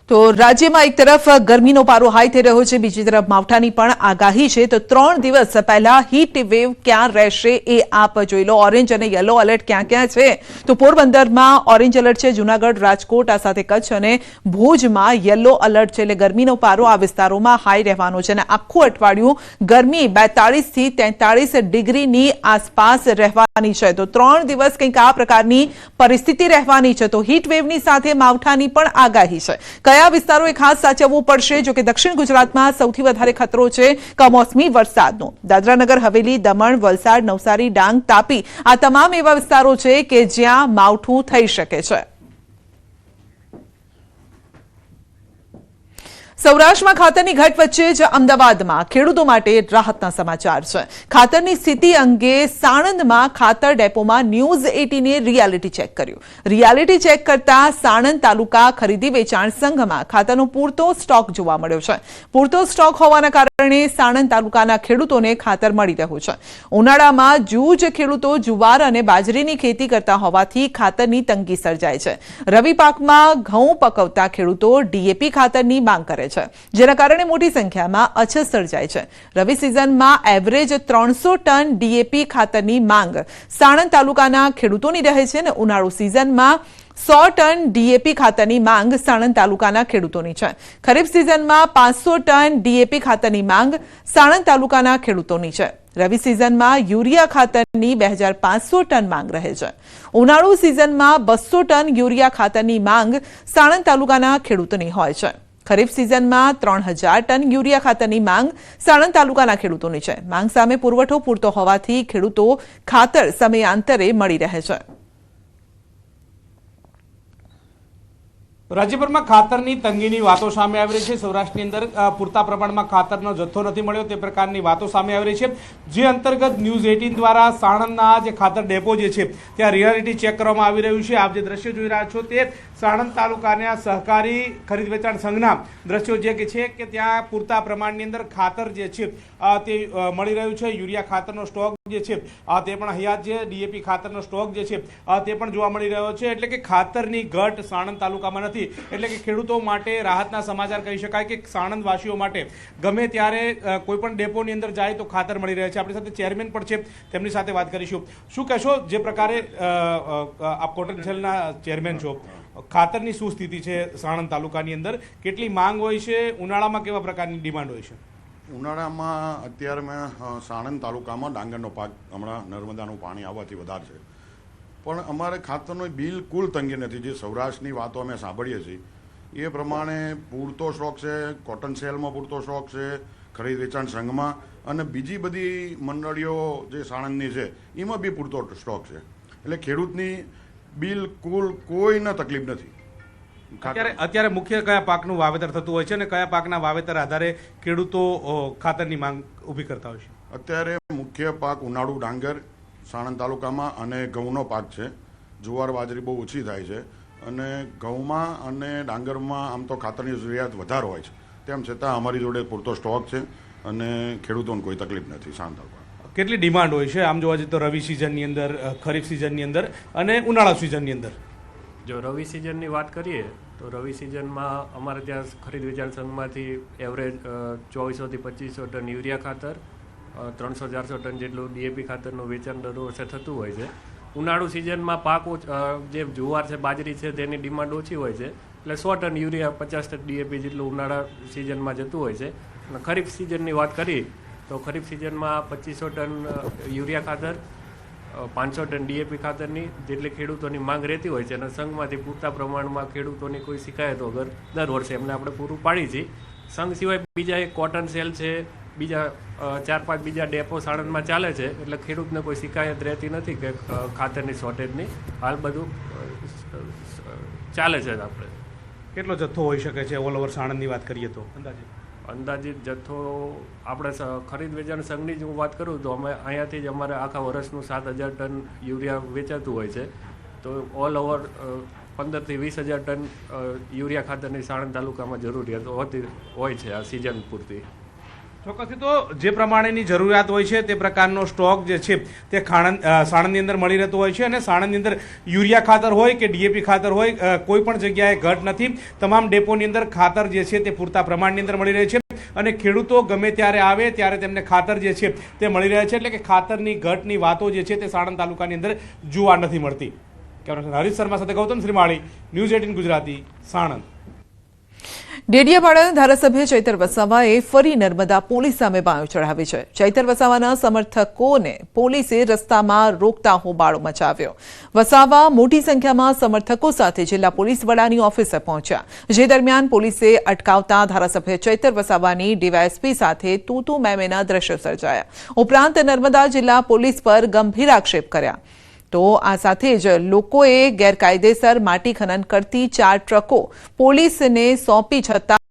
તો રાજ્યમાં એક તરફ ગરમીનો પારો હાઈ થઈ રહ્યો છે, બીજી તરફ માવઠાની પણ આગાહી છે. તો 3 દિવસ પહેલા હીટ વેવ ક્યાં રહેશે એ આપ જોઈ લો. ઓરેન્જ અને યલો એલર્ટ ક્યાં ક્યાં છે? તો પોરબંદરમાં ઓરેન્જ એલર્ટ છે, જૂનાગઢ, રાજકોટ, આ સાથે કચ્છ અને ભુજમાં યલો એલર્ટ છે. એટલે ગરમીનો પારો આ વિસ્તારોમાં હાઈ રહેવાનો છે અને આખું અઠવાડિયું ગરમી 42 થી 43 ડિગ્રીની આસપાસ રહેવાની છે. તો 3 દિવસ કંઈક આ પ્રકારની પરિસ્થિતિ રહેવાની છે. તો હીટ વેવની સાથે માવઠાની પણ આગાહી છે. કયા વિસ્તારોએ ખાસ સાચવવું પડશે? જો કે દક્ષિણ ગુજરાતમાં સૌથી વધારે ખતરો છે કમોસમી વરસાદનો. દાદરાનગર હવેલી, દમણ, વલસાડ, નવસારી, ડાંગ, તાપી આ તમામ એવા વિસ્તારો છે કે જ્યાં માવઠું થઈ શકે છે. સૌરાષ્ટ્રમાં ખાતરની ઘટ વચ્ચે જ અમદાવાદમાં ખેડૂતો માટે રાહતના સમાચાર છે. ખાતરની સ્થિતિ અંગે સાણંદમાં ખાતર ડેપોમાં ન્યૂઝ 18એ રિયાલિટી ચેક કર્યું. રિયાલિટી ચેક કરતા સાણંદ તાલુકા ખરીદી વેચાણ સંઘમાં ખાતરનો પૂરતો સ્ટોક જોવા મળ્યો છે. પૂરતો સ્ટોક હોવાના કારણે સાણંદ તાલુકાના ખેડૂતોને ખાતર મળી રહ્યું છે. ઉનાળામાં જૂજ ખેડૂતો જુવાર અને બાજરીની ખેતી કરતા હોવાથી ખાતરની તંગી સર્જાય છે. રવિ પાકમાં ઘઉં પકવતા ખેડૂતો ડીએપી ખાતરની માંગ કરે છે, જેના કારણે મોટી સંખ્યામાં અછત સર્જાય છે. રવિ સિઝનમાં એવરેજ 300 ટન ડીએપી ખાતરની માંગ સાણંદ તાલુકાના ખેડૂતોની રહે છે અને ઉનાળુ સિઝનમાં 100 ટન ડીએપી ખાતરની માંગ સાણંદ તાલુકાના ખેડૂતોની છે. ખરીફ સિઝનમાં 500 ટન ડીએપી ખાતરની માંગ સાણંદ તાલુકાના ખેડૂતોની છે. રવિ સિઝનમાં યુરિયા ખાતરની 2500 ટન માંગ રહે છે. ઉનાળુ સિઝનમાં 200 ટન યુરિયા ખાતરની માંગ સાણંદ તાલુકાના ખેડૂતોની હોય છે. ખરીફ સિઝનમાં 3000 ટન યુરિયા ખાતરની માંગ સાણંદ તાલુકાના ખેડૂતોની છે. માંગ સામે પુરવઠો પૂરતો હોવાથી ખેડૂતો ખાતર સમયાંતરે મળી રહે છે. રાજ્યભરમાં ખાતરની તંગીની વાતો સામે આવી રહી છે. સૌરાષ્ટ્રની અંદર પૂરતા પ્રમાણમાં ખાતરનો જથ્થો નથી મળ્યો તે પ્રકારની વાતો સામે આવી રહી છે. જે અંતર્ગત ન્યૂઝ 18 દ્વારા સાણંદના જે ખાતર ડેપો જે છે ત્યાં રિયાલિટી ચેક કરવામાં આવી રહ્યું છે. આપ જે દ્રશ્યો જોઈ રહ્યા છો તે સાણંદ તાલુકાના સહકારી ખરીદ વેચાણ સંઘના દ્રશ્યો જે છે કે ત્યાં પૂરતા પ્રમાણની અંદર ખાતર જે છે તે મળી રહ્યું છે. યુરિયા ખાતરનો સ્ટોક જે છે તે પણ હયાત છે. ડીએપી ખાતરનો સ્ટોક જે છે તે પણ જોવા મળી રહ્યો છે. એટલે કે ખાતરની ઘટ સાણંદ તાલુકામાં નથી. એટલે કે ખેડૂતો માટે રાહતના સમાચાર કહી શકાય કે સાણંદ વાસીઓ માટે ગમે ત્યારે કોઈ પણ ડેપોની અંદર જાય તો ખાતર મળી રહે છે. આપણી સાથે ચેરમેન પણ છે, તેમની સાથે વાત કરીશું. શું કહેશો, જે પ્રકારે આપ કોટન સેલના ચેરમેન છો, ખાતરની શું સ્થિતિ છે સાણંદ તાલુકાની અંદર? કેટલી માંગ હોય છે? ઉનાળામાં કેવા પ્રકારની ડિમાન્ડ હોય છે? ઉનાળામાં અત્યારે મેં સાણંદ તાલુકામાં ડાંગરનો પાક હમણાં નર્મદાનું પાણી આવવાથી વધારે છે, પણ અમારે ખાતરનો બિલકુલ તંગી નથી. જે સૌરાષ્ટ્રની વાતો અમે સાંભળીએ છીએ એ પ્રમાણે પૂરતો સ્ટોક છે. કોટન સેલમાં પૂરતો સ્ટોક છે, ખરીદ વેચાણ સંઘમાં અને બીજી બધી મંડળીઓ જે સાણંદની છે એમાં બી પૂરતો સ્ટોક છે. એટલે ખેડૂતની બિલકુલ કોઈને તકલીફ નથી. અત્યારે મુખ્ય કયા પાકનું વાવેતર થતું હોય છે અને કયા પાકના વાવેતર આધારે ખેડૂતો ખાતરની માંગ ઊભી કરતા હોય છે? અત્યારે મુખ્ય પાક ઉનાળુ ડાંગર સાણંદ તાલુકામાં અને ઘઉંનો પાક છે. જુવાર બાજરી બહુ ઓછી થાય છે અને ઘઉંમાં અને ડાંગરમાં આમ તો ખાતરની જરૂરિયાત વધારે હોય છે. તેમ છતાં અમારી જોડે પૂરતો સ્ટોક છે અને ખેડૂતોને કોઈ તકલીફ નથી. સાણંદ તાલુકા કેટલી ડિમાન્ડ હોય છે આમ જોવા જઈએ તો રવિ સિઝનની અંદર, ખરીફ સિઝનની અંદર અને ઉનાળા સિઝનની અંદર? જો રવિ સિઝનની વાત કરીએ તો રવિ સિઝનમાં અમારે ત્યાં ખરીદ વેચાણ સંઘમાંથી એવરેજ 2400 થી 2500 ટન યુરિયા ખાતર, 300-400 ટન જેટલું ડીએપી ખાતરનું વેચાણ દર વર્ષે થતું હોય છે. ઉનાળુ સિઝનમાં પાક જે જુવાર છે, બાજરી છે, તેની ડિમાન્ડ ઓછી હોય છે, એટલે 100 ટન યુરિયા, 50 ટન ડીએપી જેટલું ઉનાળા સિઝનમાં જતું હોય છે. અને ખરીફ સિઝનની વાત કરી તો ખરીફ સિઝનમાં 2500 ટન યુરિયા ખાતર, 500 ટન ડીએપી ખાતરની જેટલી ખેડૂતોની માંગ રહેતી હોય છે અને સંઘમાંથી પૂરતા પ્રમાણમાં ખેડૂતોની કોઈ શિકાયત વગર દર વર્ષે એમને આપણે પૂરું પાડી છીએ. સંઘ સિવાય બીજા એક કોટન સેલ છે, બીજા 4-5 બીજા ડેપો સાણંદમાં ચાલે છે, એટલે ખેડૂતને કોઈ શિકાયત રહેતી નથી કે ખાતરની શોર્ટેજની. હાલ બધું ચાલે છે. આપણે કેટલો જથ્થો હોઈ શકે છે ઓલ ઓવર સાણંદની વાત કરીએ તો અંદાજિત જથ્થો આપણે ખરીદ વેચાણ સંઘની જ હું વાત કરું તો અમે અહીંયાથી જ અમારે આખા વર્ષનું 7000 ટન યુરિયા વેચાતું હોય છે. તો ઓલ ઓવર 15 થી 20,000 ટન યુરિયા ખાતરની સાણંદ તાલુકામાં જરૂરિયાત હોતી હોય છે આ સિઝન પૂરતી. ચોક્કસથી તો જે પ્રમાણેની જરૂરિયાત હોય છે તે પ્રકારનો સ્ટોક જે છે તે સાણંદની અંદર મળી રહેતો હોય છે અને સાણંદની અંદર યુરિયા ખાતર હોય કે ડીએપી ખાતર હોય કોઈ પણ જગ્યાએ ઘટ નથી. તમામ ડેપોની અંદર ખાતર જે છે તે પૂરતા પ્રમાણની અંદર મળી રહે છે અને ખેડૂતો ગમે ત્યારે આવે ત્યારે તેમને ખાતર જે છે તે મળી રહે છે. એટલે કે ખાતરની ઘટની વાતો જે છે તે સાણંદ તાલુકાની અંદર જોવા નથી મળતી. કેમેરામેન હરીશ શર્મા સાથે ગૌતમ શ્રીમાળી, ન્યૂઝ 18 ગુજરાતી, સાણંદ. ડેડિયાપાડાના ધારાસભ્ય ચૈતર વસાવાએ ફરી નર્મદા પોલીસ સામે બાયો ચઢાવી છે. ચૈતર વસાવાના સમર્થકોને પોલીસે રસ્તામાં રોકતા હોબાળો મચાવ્યો. વસાવા મોટી સંખ્યામાં સમર્થકો સાથે જિલ્લા પોલીસ વડાની ઓફિસે પહોંચ્યા, જે દરમિયાન પોલીસે અટકાવતા ધારાસભ્ય ચૈતર વસાવાની ડીવાયએસપી સાથે તૂતુ મેમેના દ્રશ્યો સર્જાયા. ઉપરાંત નર્મદા જિલ્લા પોલીસ પર ગંભીર આક્ષેપ કર્યા. તો આ સાથે જ લોકોએ ગેરકાયદેસર માટી ખનન કરતી 4 ટ્રકો પોલીસને સોંપી છતાં